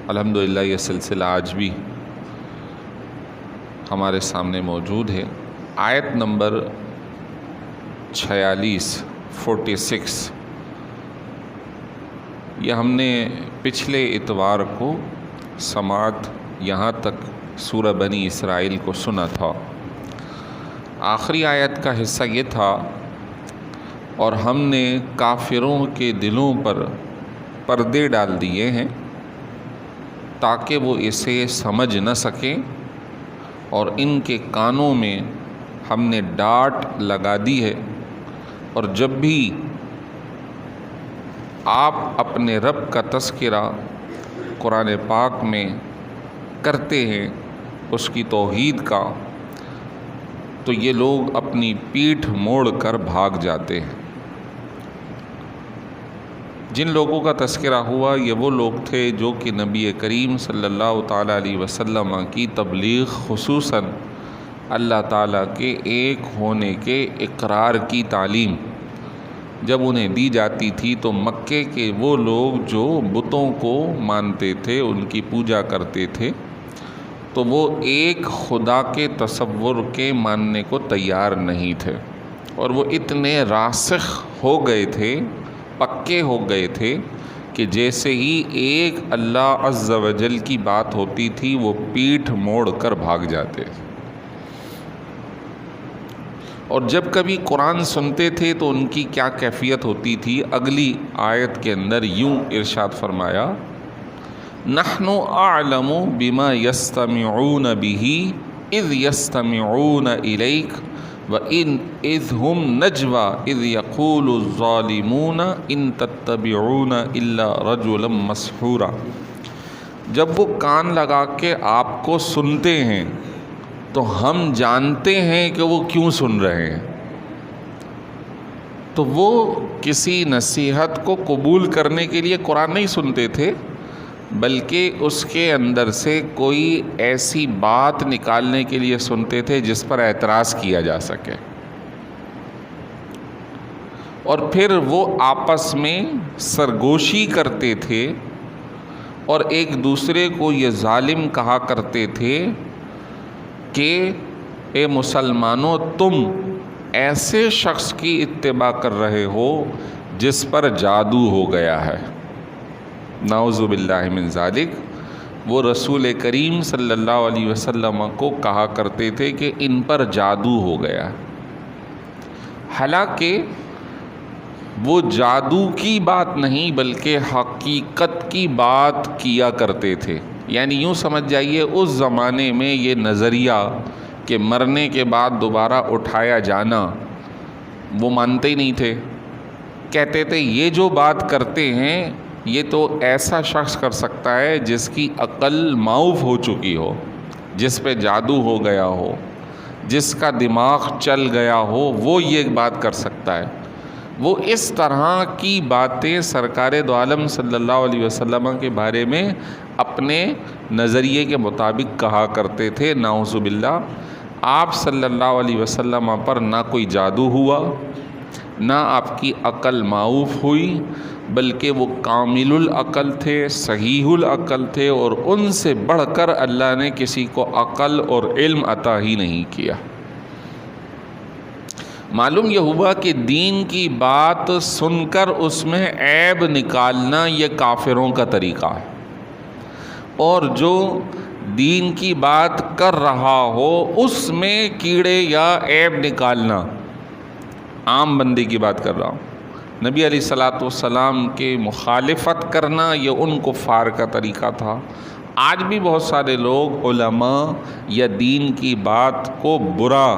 الحمدللہ یہ سلسلہ آج بھی ہمارے سامنے موجود ہے۔ آیت نمبر 46 یہ ہم نے پچھلے اتوار کو سماعت یہاں تک سورہ بنی اسرائیل کو سنا تھا۔ آخری آیت کا حصہ یہ تھا، اور ہم نے کافروں کے دلوں پر پردے ڈال دیے ہیں تاکہ وہ اسے سمجھ نہ سکیں، اور ان کے کانوں میں ہم نے ڈانٹ لگا دی ہے، اور جب بھی آپ اپنے رب کا تذکرہ قرآن پاک میں کرتے ہیں اس کی توحید کا، تو یہ لوگ اپنی پیٹھ موڑ کر بھاگ جاتے ہیں۔ جن لوگوں کا تذکرہ ہوا یہ وہ لوگ تھے جو کہ نبی کریم صلی اللہ تعالیٰ علیہ وسلم کی تبلیغ، خصوصاً اللہ تعالیٰ کے ایک ہونے کے اقرار کی تعلیم جب انہیں دی جاتی تھی، تو مکے کے وہ لوگ جو بتوں کو مانتے تھے، ان کی پوجا کرتے تھے، تو وہ ایک خدا کے تصور کے ماننے کو تیار نہیں تھے، اور وہ اتنے راسخ ہو گئے تھے، پکے ہو گئے تھے کہ جیسے ہی ایک اللہ عز و جل کی بات ہوتی تھی وہ پیٹھ موڑ کر بھاگ جاتے۔ اور جب کبھی قرآن سنتے تھے تو ان کی کیا کیفیت ہوتی تھی، اگلی آیت کے اندر یوں ارشاد فرمایا، نحن اعلم بما يستمعون به اذ يستمعون الیک وَإِذْ هُمْ نَجْوَى إِذْ يَقُولُ الظَّالِمُونَ إِن تَتَّبِعُونَ إِلَّا رَجُلًا مَسْحُورًا۔ جب وہ کان لگا کے آپ کو سنتے ہیں تو ہم جانتے ہیں کہ وہ کیوں سن رہے ہیں، تو وہ کسی نصیحت کو قبول کرنے کے لیے قرآن نہیں سنتے تھے، بلکہ اس کے اندر سے کوئی ایسی بات نکالنے کے لیے سنتے تھے جس پر اعتراض کیا جا سکے، اور پھر وہ آپس میں سرگوشی کرتے تھے اور ایک دوسرے کو یہ ظالم کہا کرتے تھے کہ اے مسلمانوں، تم ایسے شخص کی اتباع کر رہے ہو جس پر جادو ہو گیا ہے۔ نعوذ باللہ من ذالک۔ وہ رسول کریم صلی اللہ علیہ وسلم کو کہا کرتے تھے کہ ان پر جادو ہو گیا، حالانکہ وہ جادو کی بات نہیں بلکہ حقیقت کی بات کیا کرتے تھے۔ یعنی یوں سمجھ جائیے اس زمانے میں یہ نظریہ کہ مرنے کے بعد دوبارہ اٹھایا جانا وہ مانتے ہی نہیں تھے، کہتے تھے یہ جو بات کرتے ہیں یہ تو ایسا شخص کر سکتا ہے جس کی عقل معاف ہو چکی ہو، جس پہ جادو ہو گیا ہو، جس کا دماغ چل گیا ہو، وہ یہ بات کر سکتا ہے۔ وہ اس طرح کی باتیں سرکار دو عالم صلی اللہ علیہ وسلم کے بارے میں اپنے نظریے کے مطابق کہا کرتے تھے۔ نعوذ باللہ۔ آپ صلی اللہ علیہ وسلم پر نہ کوئی جادو ہوا، نہ آپ کی عقل معاف ہوئی، بلکہ وہ کامل العقل تھے، صحیح العقل تھے، اور ان سے بڑھ کر اللہ نے کسی کو عقل اور علم عطا ہی نہیں کیا۔ معلوم یہ ہوا کہ دین کی بات سن کر اس میں عیب نکالنا یہ کافروں کا طریقہ ہے، اور جو دین کی بات کر رہا ہو اس میں کیڑے یا عیب نکالنا، عام بندے کی بات کر رہا ہوں، نبی علیہ الصلوۃ والسلام کے مخالفت کرنا یہ ان کفار کا طریقہ تھا۔ آج بھی بہت سارے لوگ علماء یا دین کی بات کو برا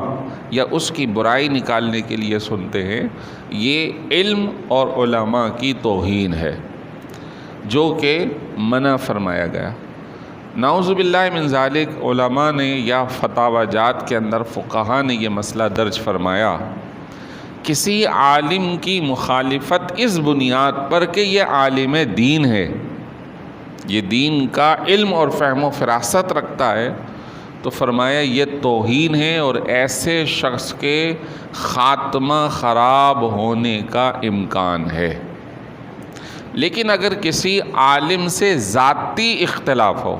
یا اس کی برائی نکالنے کے لیے سنتے ہیں، یہ علم اور علماء کی توہین ہے جو کہ منع فرمایا گیا۔ نعوذ باللہ من ذالک۔ علماء نے یا فتاوی جات کے اندر فقہا نے یہ مسئلہ درج فرمایا، کسی عالم کی مخالفت اس بنیاد پر کہ یہ عالم دین ہے، یہ دین کا علم اور فہم و فراست رکھتا ہے، تو فرمایا یہ توہین ہے اور ایسے شخص کے خاتمہ خراب ہونے کا امکان ہے۔ لیکن اگر کسی عالم سے ذاتی اختلاف ہو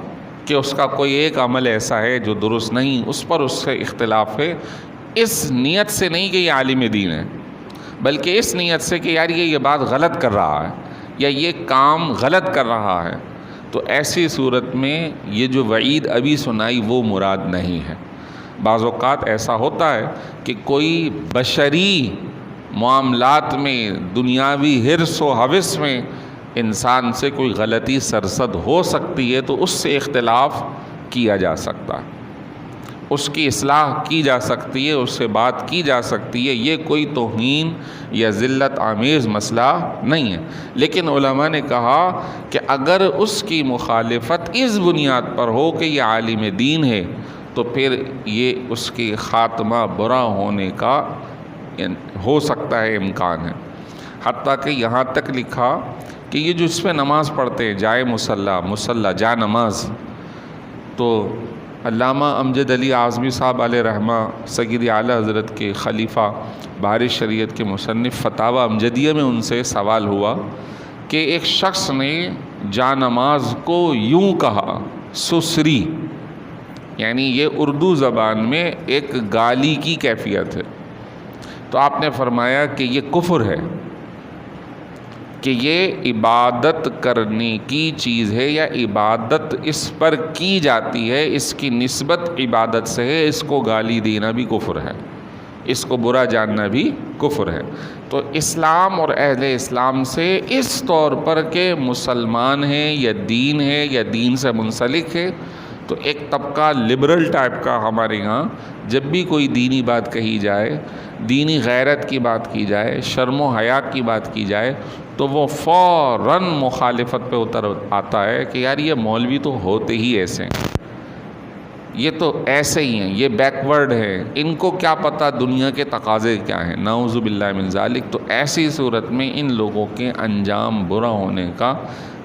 کہ اس کا کوئی ایک عمل ایسا ہے جو درست نہیں، اس پر اس سے اختلاف ہے، اس نیت سے نہیں کہ یہ عالم دین ہے، بلکہ اس نیت سے کہ یار یہ بات غلط کر رہا ہے یا یہ کام غلط کر رہا ہے، تو ایسی صورت میں یہ جو وعید ابھی سنائی وہ مراد نہیں ہے۔ بعض اوقات ایسا ہوتا ہے کہ کوئی بشری معاملات میں، دنیاوی حرص و ہوس میں انسان سے کوئی غلطی سرزد ہو سکتی ہے، تو اس سے اختلاف کیا جا سکتا ہے، اس کی اصلاح کی جا سکتی ہے، اس سے بات کی جا سکتی ہے، یہ کوئی توہین یا ذلت آمیز مسئلہ نہیں ہے۔ لیکن علماء نے کہا کہ اگر اس کی مخالفت اس بنیاد پر ہو کہ یہ عالم دین ہے، تو پھر یہ اس کی خاتمہ برا ہونے کا ہو سکتا ہے، امکان ہے۔ حتیٰ کہ یہاں تک لکھا کہ یہ جو اس پہ نماز پڑھتے ہیں، جائے مصلی جا نماز، تو علامہ امجد علی اعظمی صاحب علیہ رحمہ سید اعلیٰ حضرت کے خلیفہ بحر شریعت کے مصنف فتاوی امجدیہ میں ان سے سوال ہوا کہ ایک شخص نے جا نماز کو یوں کہا، سسری، یعنی یہ اردو زبان میں ایک گالی کی کیفیت ہے، تو آپ نے فرمایا کہ یہ کفر ہے، کہ یہ عبادت کرنے کی چیز ہے یا عبادت اس پر کی جاتی ہے، اس کی نسبت عبادت سے ہے، اس کو گالی دینا بھی کفر ہے، اس کو برا جاننا بھی کفر ہے۔ تو اسلام اور اہل اسلام سے اس طور پر کہ مسلمان ہیں یا دین سے منسلک ہے، تو ایک طبقہ لبرل ٹائپ کا ہمارے یہاں جب بھی کوئی دینی بات کہی جائے، دینی غیرت کی بات کی جائے، شرم و حیا کی بات کی جائے، تو وہ فوراً مخالفت پہ اتر آتا ہے کہ یار یہ مولوی تو ہوتے ہی ایسے ہیں، یہ تو ایسے ہی ہیں، یہ بیکورڈ ہیں، ان کو کیا پتہ دنیا کے تقاضے کیا ہیں، نعوذ باللہ من ذالک۔ تو ایسی صورت میں ان لوگوں کے انجام برا ہونے کا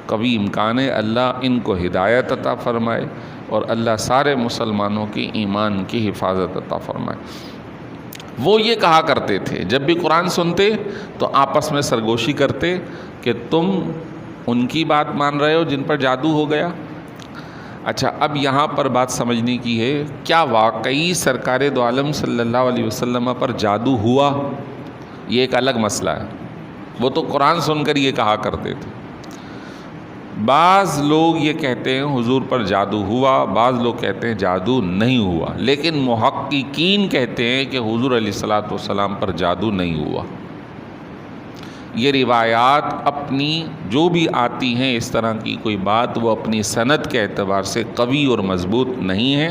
قوی امکان ہے۔ اللہ ان کو ہدایت عطا فرمائے اور اللہ سارے مسلمانوں کی ایمان کی حفاظت عطا فرمائے۔ وہ یہ کہا کرتے تھے جب بھی قرآن سنتے تو آپس میں سرگوشی کرتے کہ تم ان کی بات مان رہے ہو جن پر جادو ہو گیا۔ اچھا، اب یہاں پر بات سمجھنے کی ہے، کیا واقعی سرکار دو عالم صلی اللہ علیہ وسلم پر جادو ہوا؟ یہ ایک الگ مسئلہ ہے، وہ تو قرآن سن کر یہ کہا کرتے تھے۔ بعض لوگ یہ کہتے ہیں حضور پر جادو ہوا، بعض لوگ کہتے ہیں جادو نہیں ہوا، لیکن محققین کہتے ہیں کہ حضور علیہ الصلوۃ والسلام پر جادو نہیں ہوا۔ یہ روایات اپنی جو بھی آتی ہیں اس طرح کی کوئی بات، وہ اپنی سند کے اعتبار سے قوی اور مضبوط نہیں ہے۔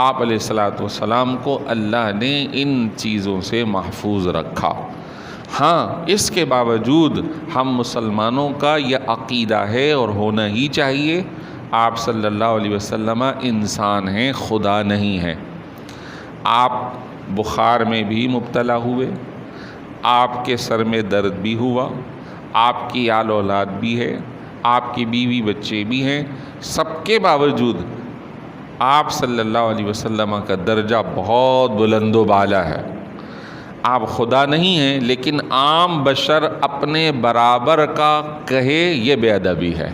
آپ علیہ الصلوۃ والسلام کو اللہ نے ان چیزوں سے محفوظ رکھا۔ ہاں، اس کے باوجود ہم مسلمانوں کا یہ عقیدہ ہے اور ہونا ہی چاہیے، آپ صلی اللہ علیہ وسلم انسان ہیں، خدا نہیں ہیں۔ آپ بخار میں بھی مبتلا ہوئے، آپ کے سر میں درد بھی ہوا، آپ کی آل اولاد بھی ہے، آپ کی بیوی بچے بھی ہیں، سب کے باوجود آپ صلی اللہ علیہ وسلم کا درجہ بہت بلند و بالا ہے۔ آپ خدا نہیں ہیں، لیکن عام بشر اپنے برابر کا کہے یہ بے ادبی ہے۔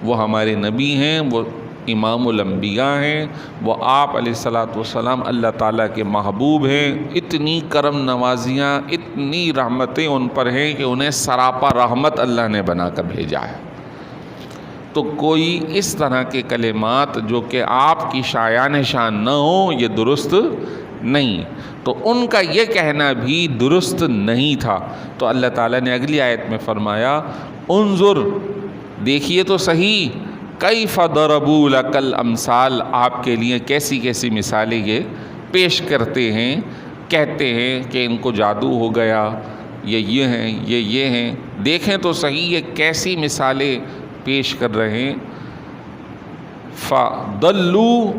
وہ ہمارے نبی ہیں، وہ امام الانبیاء ہیں، وہ آپ علیہ الصلوۃ والسلام اللہ تعالیٰ کے محبوب ہیں، اتنی کرم نوازیاں، اتنی رحمتیں ان پر ہیں کہ انہیں سراپا رحمت اللہ نے بنا کر بھیجا ہے۔ تو کوئی اس طرح کے کلمات جو کہ آپ کی شایان شان نہ ہو، یہ درست نہیں، تو ان کا یہ کہنا بھی درست نہیں تھا۔ تو اللہ تعالیٰ نے اگلی آیت میں فرمایا، انظر، دیکھیے تو صحیح، کیف ضربوا لک الامثال، آپ کے لیے کیسی کیسی مثالیں یہ پیش کرتے ہیں، کہتے ہیں کہ ان کو جادو ہو گیا، یہ ہیں، یہ ہیں، دیکھیں تو صحیح یہ کیسی مثالیں پیش کر رہے ہیں۔ فضلوا،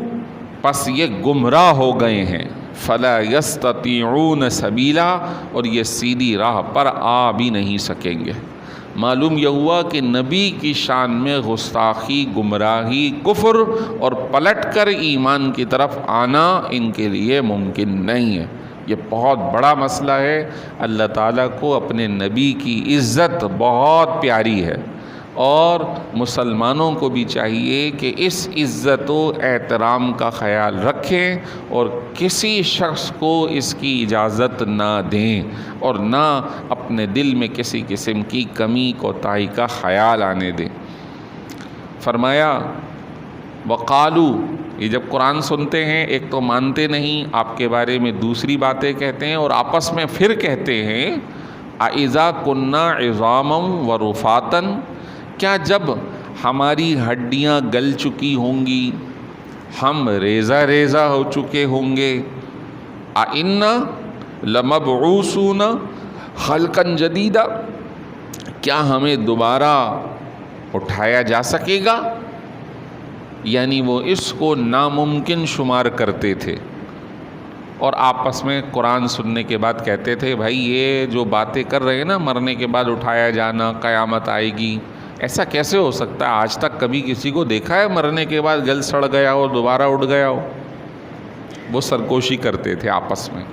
پس یہ گمراہ ہو گئے ہیں، فلا یستطیعون سبیلا، اور یہ سیدھی راہ پر آ بھی نہیں سکیں گے۔ معلوم یہ ہوا کہ نبی کی شان میں گستاخی، گمراہی، کفر اور پلٹ کر ایمان کی طرف آنا ان کے لیے ممکن نہیں ہے۔ یہ بہت بڑا مسئلہ ہے۔ اللہ تعالیٰ کو اپنے نبی کی عزت بہت پیاری ہے، اور مسلمانوں کو بھی چاہیے کہ اس عزت و احترام کا خیال رکھیں اور کسی شخص کو اس کی اجازت نہ دیں، اور نہ اپنے دل میں کسی قسم کی کمی کوتاہی کا خیال آنے دیں۔ فرمایا وقالو، یہ جب قرآن سنتے ہیں ایک تو مانتے نہیں، آپ کے بارے میں دوسری باتیں کہتے ہیں، اور آپس میں پھر کہتے ہیں اَإِذَا كُنَّا عِظَامًا وَرُفَاتًا، کیا جب ہماری ہڈیاں گل چکی ہوں گی، ہم ریزہ ریزہ ہو چکے ہوں گے، أَإِنَّا لَمَبْعُوثُونَ خَلْقًا جَدِيدًا، کیا ہمیں دوبارہ اٹھایا جا سکے گا؟ یعنی وہ اس کو ناممکن شمار کرتے تھے، اور آپس میں قرآن سننے کے بعد کہتے تھے بھائی یہ جو باتیں کر رہے ہیں نا، مرنے کے بعد اٹھایا جانا، قیامت آئے گی، ایسا کیسے ہو سکتا ہے؟ آج تک کبھی کسی کو دیکھا ہے مرنے کے بعد گل سڑ گیا ہو دوبارہ اٹھ گیا ہو؟ وہ سرگوشی کرتے تھے آپس میں۔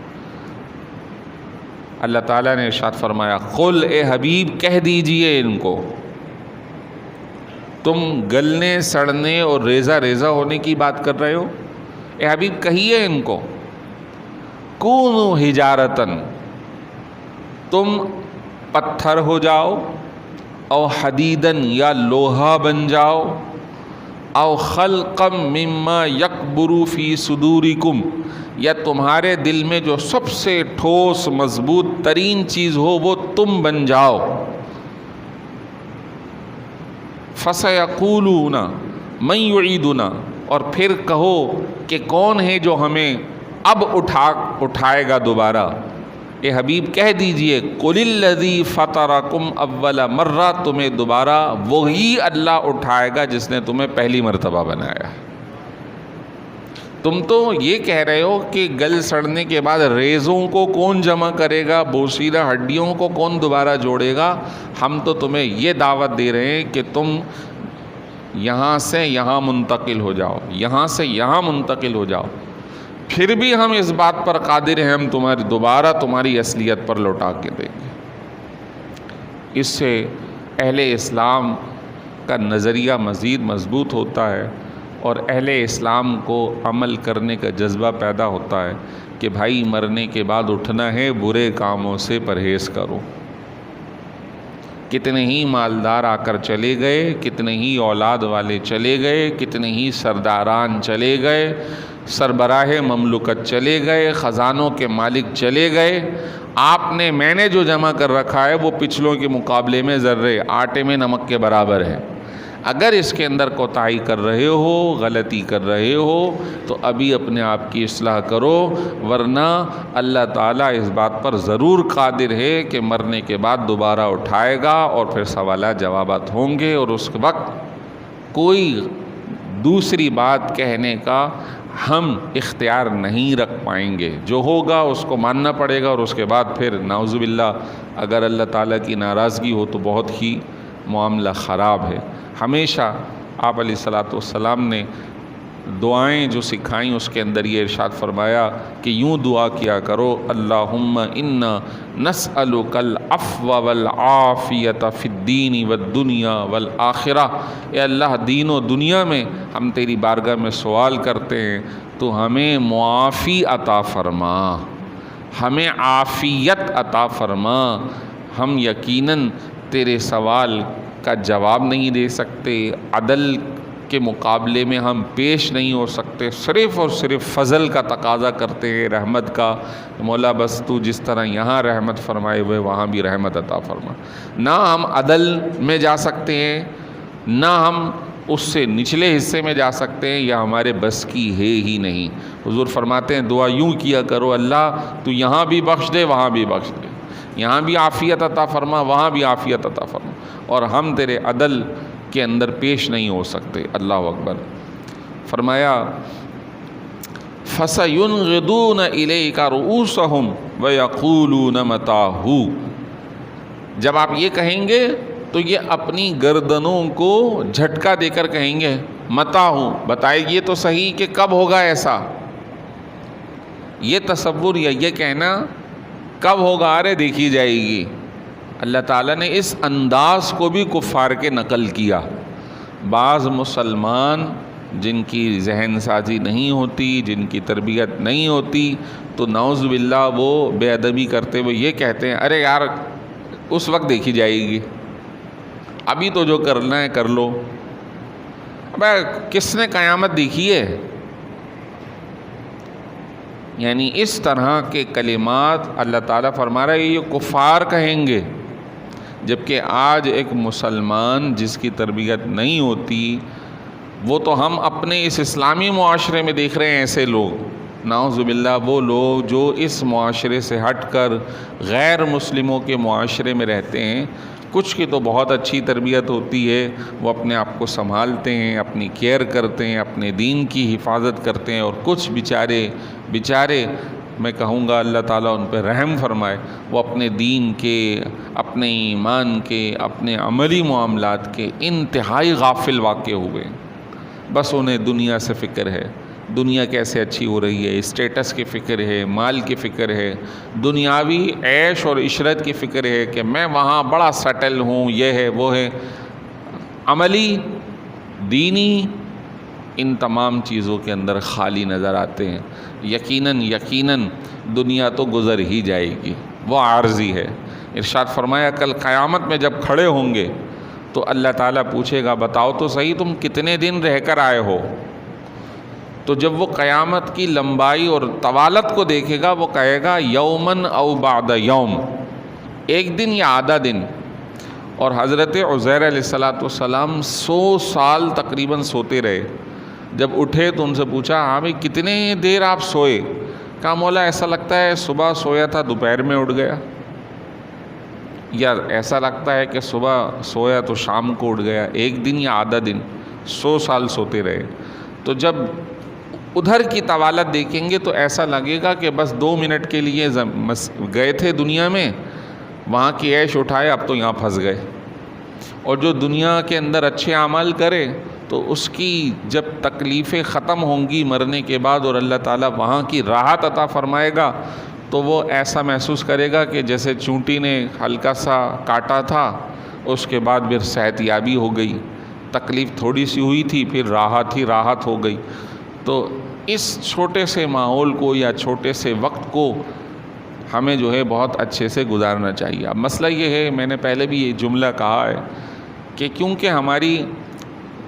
اللہ تعالیٰ نے ارشاد فرمایا قل، اے حبیب کہہ دیجئے ان کو، تم گلنے سڑنے اور ریزہ ریزہ ہونے کی بات کر رہے ہو؟ اے حبیب کہیے ان کو کونوا حجارتن، تم پتھر ہو جاؤ، او حدیدن یا لوہا بن جاؤ، او خلقا مما یکبر فی صدورکم، یا تمہارے دل میں جو سب سے ٹھوس مضبوط ترین چیز ہو وہ تم بن جاؤ۔ فَسَيَقُولُونَ مَن يُعِيدُنَا، اور پھر کہو کہ کون ہے جو ہمیں اب اٹھائے گا دوبارہ۔ اے حبیب کہہ دیجئے قُلِ الَّذِي فَطَرَكُمْ أَوَّلَ مَرَّةٍ، تمہیں دوبارہ وہی اللہ اٹھائے گا جس نے تمہیں پہلی مرتبہ بنایا۔ تم تو یہ کہہ رہے ہو کہ گل سڑنے کے بعد ریزوں کو کون جمع کرے گا، بوسیدہ ہڈیوں کو کون دوبارہ جوڑے گا؟ ہم تو تمہیں یہ دعوت دے رہے ہیں کہ تم یہاں سے یہاں منتقل ہو جاؤ، یہاں سے یہاں منتقل ہو جاؤ، پھر بھی ہم اس بات پر قادر ہیں، ہم تمہاری دوبارہ تمہاری اصلیت پر لوٹا کے دیں گے۔ اس سے اہل اسلام کا نظریہ مزید مضبوط ہوتا ہے، اور اہل اسلام کو عمل کرنے کا جذبہ پیدا ہوتا ہے کہ بھائی مرنے کے بعد اٹھنا ہے، برے کاموں سے پرہیز کرو۔ کتنے ہی مالدار آ کر چلے گئے، کتنے ہی اولاد والے چلے گئے، کتنے ہی سرداران چلے گئے، سربراہ مملکت چلے گئے، خزانوں کے مالک چلے گئے، میں نے جو جمع کر رکھا ہے وہ پچھلوں کے مقابلے میں ذرے آٹے میں نمک کے برابر ہے۔ اگر اس کے اندر کوتاہی کر رہے ہو، غلطی کر رہے ہو، تو ابھی اپنے آپ کی اصلاح کرو، ورنہ اللہ تعالیٰ اس بات پر ضرور قادر ہے کہ مرنے کے بعد دوبارہ اٹھائے گا، اور پھر سوالات جوابات ہوں گے، اور اس وقت کوئی دوسری بات کہنے کا ہم اختیار نہیں رکھ پائیں گے۔ جو ہوگا اس کو ماننا پڑے گا، اور اس کے بعد پھر نعوذ باللہ اگر اللہ تعالیٰ کی ناراضگی ہو تو بہت ہی معاملہ خراب ہے۔ ہمیشہ آپ علیہ الصلوۃ والسلام نے دعائیں جو سکھائیں اس کے اندر یہ ارشاد فرمایا کہ یوں دعا کیا کرو، اللہم انا نسألک العفو والعافیۃ فی الدین والدنیا والآخرہ، اے اللہ دین و دنیا میں ہم تیری بارگاہ میں سوال کرتے ہیں تو ہمیں معافی عطا فرما، ہمیں عافیت عطا فرما۔ ہم یقیناً تیرے سوال کا جواب نہیں دے سکتے، عدل کے مقابلے میں ہم پیش نہیں ہو سکتے، صرف اور صرف فضل کا تقاضا کرتے ہیں، رحمت کا۔ مولا بس تو جس طرح یہاں رحمت فرمائے ہوئے وہاں بھی رحمت عطا فرما۔ نہ ہم عدل میں جا سکتے ہیں، نہ ہم اس سے نچلے حصے میں جا سکتے ہیں، یا ہمارے بس کی ہے ہی نہیں۔ حضور فرماتے ہیں دعا یوں کیا کرو، اللہ تو یہاں بھی بخش دے وہاں بھی بخش دے، یہاں بھی عافیت عطا فرما وہاں بھی عافیت عطا فرما، اور ہم تیرے عدل کے اندر پیش نہیں ہو سکتے۔ اللہ اکبر۔ فرمایا فَسَيُنْغِضُونَ إِلَيْكَ رُؤُوسَهُمْ وَيَقُولُونَ مَتَىٰ، جب آپ یہ کہیں گے تو یہ اپنی گردنوں کو جھٹکا دے کر کہیں گے متیٰ، بتائیے تو صحیح کہ کب ہوگا ایسا۔ یہ تصور یا یہ کہنا کب ہوگا، ارے دیکھی جائے گی، اللہ تعالیٰ نے اس انداز کو بھی کفار کے نقل کیا۔ بعض مسلمان جن کی ذہن سازی نہیں ہوتی، جن کی تربیت نہیں ہوتی، تو نعوذ باللہ وہ بے ادبی کرتے ہوئے یہ کہتے ہیں ارے یار اس وقت دیکھی جائے گی، ابھی تو جو کرنا ہے کر لو۔ ابے کس نے قیامت دیکھی ہے؟ یعنی اس طرح کے کلمات اللہ تعالیٰ فرما رہا ہے یہ کفار کہیں گے، جبکہ آج ایک مسلمان جس کی تربیت نہیں ہوتی، وہ تو ہم اپنے اس اسلامی معاشرے میں دیکھ رہے ہیں ایسے لوگ، نعوذ باللہ وہ لوگ جو اس معاشرے سے ہٹ کر غیر مسلموں کے معاشرے میں رہتے ہیں، کچھ کی تو بہت اچھی تربیت ہوتی ہے، وہ اپنے آپ کو سنبھالتے ہیں، اپنی کیئر کرتے ہیں، اپنے دین کی حفاظت کرتے ہیں، اور کچھ بیچارے میں کہوں گا اللہ تعالیٰ ان پہ رحم فرمائے، وہ اپنے دین کے، اپنے ایمان کے، اپنے عملی معاملات کے انتہائی غافل واقع ہوئے۔ بس انہیں دنیا سے فکر ہے، دنیا کیسے اچھی ہو رہی ہے، اسٹیٹس کی فکر ہے، مال کی فکر ہے، دنیاوی عیش اور عشرت کی فکر ہے کہ میں وہاں بڑا سیٹل ہوں، یہ ہے وہ ہے۔ عملی، دینی، ان تمام چیزوں کے اندر خالی نظر آتے ہیں۔ یقیناً دنیا تو گزر ہی جائے گی، وہ عارضی ہے۔ ارشاد فرمایا کل قیامت میں جب کھڑے ہوں گے تو اللہ تعالیٰ پوچھے گا بتاؤ تو صحیح تم کتنے دن رہ کر آئے ہو؟ تو جب وہ قیامت کی لمبائی اور طوالت کو دیکھے گا وہ کہے گا یومن او بعد یوم، ایک دن یا آدھا دن۔ اور حضرت عزیر علیہ السلام 100 سال تقریباً سوتے رہے۔ جب اٹھے تو ان سے پوچھا ہاں بھائی کتنے دیر آپ سوئے؟ کہا مولا ایسا لگتا ہے صبح سویا تھا دوپہر میں اٹھ گیا، یا ایسا لگتا ہے کہ صبح سویا تو شام کو اٹھ گیا، ایک دن یا آدھا دن۔ 100 سال سوتے رہے۔ تو جب ادھر کی طوالت دیکھیں گے تو ایسا لگے گا کہ بس 2 منٹ کے لیے گئے تھے دنیا میں، وہاں کی عیش اٹھائے، اب تو یہاں پھنس گئے۔ اور جو دنیا کے اندر اچھے اعمال کرے تو اس کی جب تکلیفیں ختم ہوں گی مرنے کے بعد اور اللہ تعالیٰ وہاں کی راحت عطا فرمائے گا تو وہ ایسا محسوس کرے گا کہ جیسے چونٹی نے ہلکا سا کاٹا تھا، اس کے بعد پھر صحت یابی ہو گئی، تکلیف تھوڑی سی ہوئی تھی پھر راحت ہو گئی۔ تو اس چھوٹے سے ماحول کو یا چھوٹے سے وقت کو ہمیں جو ہے بہت اچھے سے گزارنا چاہیے۔ اب مسئلہ یہ ہے، میں نے پہلے بھی یہ جملہ کہا ہے کہ کیونکہ ہماری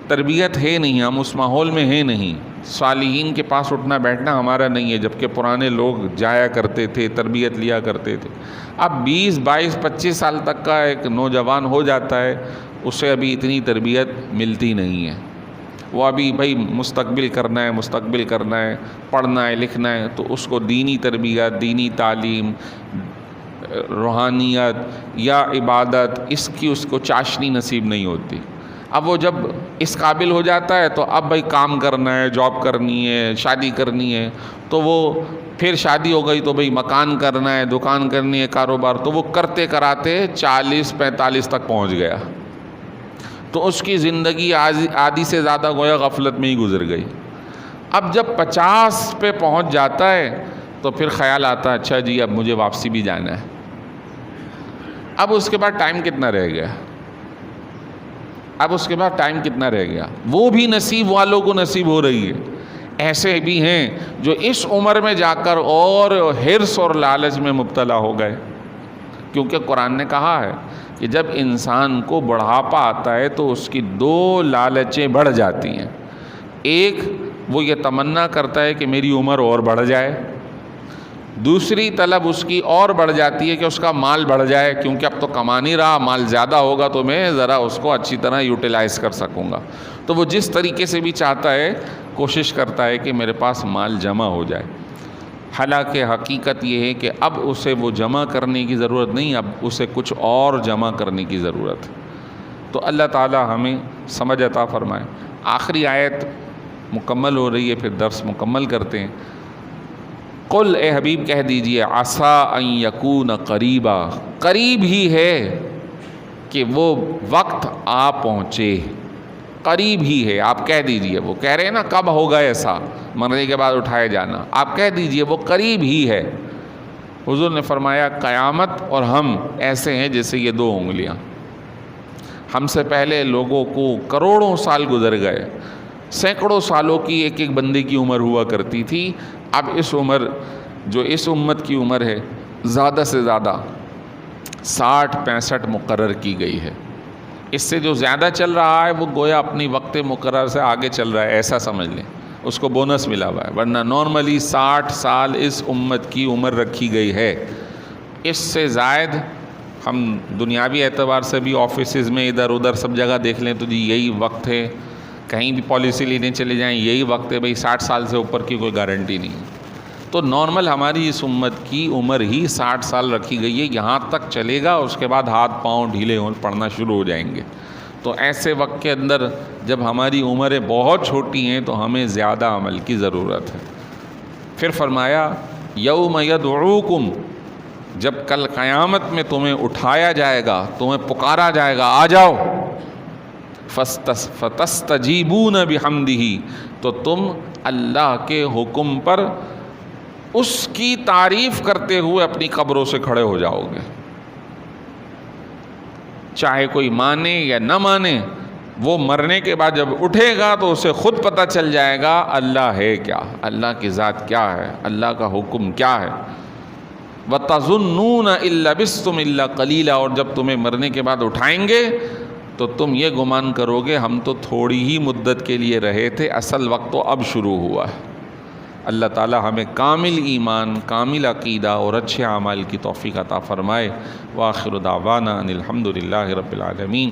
تربیت ہے نہیں، ہم اس ماحول میں ہیں نہیں، صالحین کے پاس اٹھنا بیٹھنا ہمارا نہیں ہے، جبکہ پرانے لوگ جایا کرتے تھے، تربیت لیا کرتے تھے۔ اب 20 22 25 سال تک کا ایک نوجوان ہو جاتا ہے، اسے ابھی اتنی تربیت ملتی نہیں ہے، وہ ابھی بھائی مستقبل کرنا ہے، پڑھنا ہے لکھنا ہے، تو اس کو دینی تربیت، دینی تعلیم، روحانیت یا عبادت اس کو چاشنی نصیب نہیں ہوتی۔ اب وہ جب اس قابل ہو جاتا ہے تو اب بھائی کام کرنا ہے، جاب کرنی ہے، شادی کرنی ہے، تو وہ پھر شادی ہو گئی تو بھائی مکان کرنا ہے، دکان کرنی ہے، کاروبار، تو وہ کرتے کراتے 40 45 تک پہنچ گیا، تو اس کی زندگی آدھی سے زیادہ گویا غفلت میں ہی گزر گئی۔ اب جب 50 پہ پہنچ جاتا ہے تو پھر خیال آتا ہے اچھا جی اب مجھے واپسی بھی جانا ہے۔ اب اس کے بعد ٹائم کتنا رہ گیا؟ وہ بھی نصیب والوں کو نصیب ہو رہی ہے۔ ایسے بھی ہیں جو اس عمر میں جا کر اور حرص اور لالچ میں مبتلا ہو گئے، کیونکہ قرآن نے کہا ہے کہ جب انسان کو بڑھاپا آتا ہے تو اس کی 2 لالچیں بڑھ جاتی ہیں۔ ایک، وہ یہ تمنا کرتا ہے کہ میری عمر اور بڑھ جائے، دوسری طلب اس کی اور بڑھ جاتی ہے کہ اس کا مال بڑھ جائے، کیونکہ اب تو کما نہیں رہا، مال زیادہ ہوگا تو میں ذرا اس کو اچھی طرح یوٹیلائز کر سکوں گا۔ تو وہ جس طریقے سے بھی چاہتا ہے کوشش کرتا ہے کہ میرے پاس مال جمع ہو جائے، حالانکہ حقیقت یہ ہے کہ اب اسے وہ جمع کرنے کی ضرورت نہیں، اب اسے کچھ اور جمع کرنے کی ضرورت ہے۔ تو اللہ تعالی ہمیں سمجھ عطا فرمائے۔ آخری آیت مکمل ہو رہی ہے، پھر درس مکمل کرتے ہیں۔ قل، اے حبیب کہہ دیجئے، عسیٰ ان یکون قریبا، قریب ہی ہے کہ وہ وقت آ پہنچے۔ قریب ہی ہے، آپ کہہ دیجئے. وہ کہہ رہے ہیں نا کب ہوگا ایسا مرنے کے بعد اٹھائے جانا، آپ کہہ دیجئے وہ قریب ہی ہے. حضور نے فرمایا قیامت اور ہم ایسے ہیں جیسے یہ 2 انگلیاں. ہم سے پہلے لوگوں کو کروڑوں سال گزر گئے، سینکڑوں سالوں کی ایک بندے کی عمر ہوا کرتی تھی. اب اس عمر جو اس امت کی عمر ہے زیادہ سے زیادہ 60-65 مقرر کی گئی ہے. اس سے جو زیادہ چل رہا ہے وہ گویا اپنی وقت مقرر سے آگے چل رہا ہے، ایسا سمجھ لیں، اس کو بونس ملا ہوا ہے. ورنہ نارملی 60 سال اس امت کی عمر رکھی گئی ہے. اس سے زائد ہم دنیاوی اعتبار سے بھی آفیسز میں ادھر ادھر سب جگہ دیکھ لیں تو جی یہی وقت ہے، کہیں بھی پالیسی لینے چلے جائیں یہی وقت ہے. بھئی 60 سال سے اوپر کی کوئی گارنٹی نہیں. تو نارمل ہماری اس امت کی عمر ہی 60 سال رکھی گئی ہے، یہاں تک چلے گا، اس کے بعد ہاتھ پاؤں ڈھیلے پڑنا شروع ہو جائیں گے. تو ایسے وقت کے اندر جب ہماری عمریں بہت چھوٹی ہیں تو ہمیں زیادہ عمل کی ضرورت ہے. پھر فرمایا یوم یدعوکم، جب کل قیامت میں تمہیں اٹھایا جائے گا، تمہیں پکارا جائے گا آ جاؤ، فتستجیبون بحمدہ، تو تم اللہ کے حکم پر اس کی تعریف کرتے ہوئے اپنی قبروں سے کھڑے ہو جاؤ گے. چاہے کوئی مانے یا نہ مانے، وہ مرنے کے بعد جب اٹھے گا تو اسے خود پتہ چل جائے گا اللہ ہے کیا، اللہ کی ذات کیا ہے، اللہ کا حکم کیا ہے. وَتَظُنُّونَ إِن لَبِثْتُمْ إِلَّا قَلِيلًا، اور جب تمہیں مرنے کے بعد اٹھائیں گے تو تم یہ گمان کرو گے ہم تو تھوڑی ہی مدت کے لیے رہے تھے، اصل وقت تو اب شروع ہوا ہے. اللہ تعالی ہمیں کامل ایمان، کامل عقیدہ اور اچھے اعمال کی توفیق عطا فرمائے. وآخر دعوانا ان الحمد للہ رب العالمین.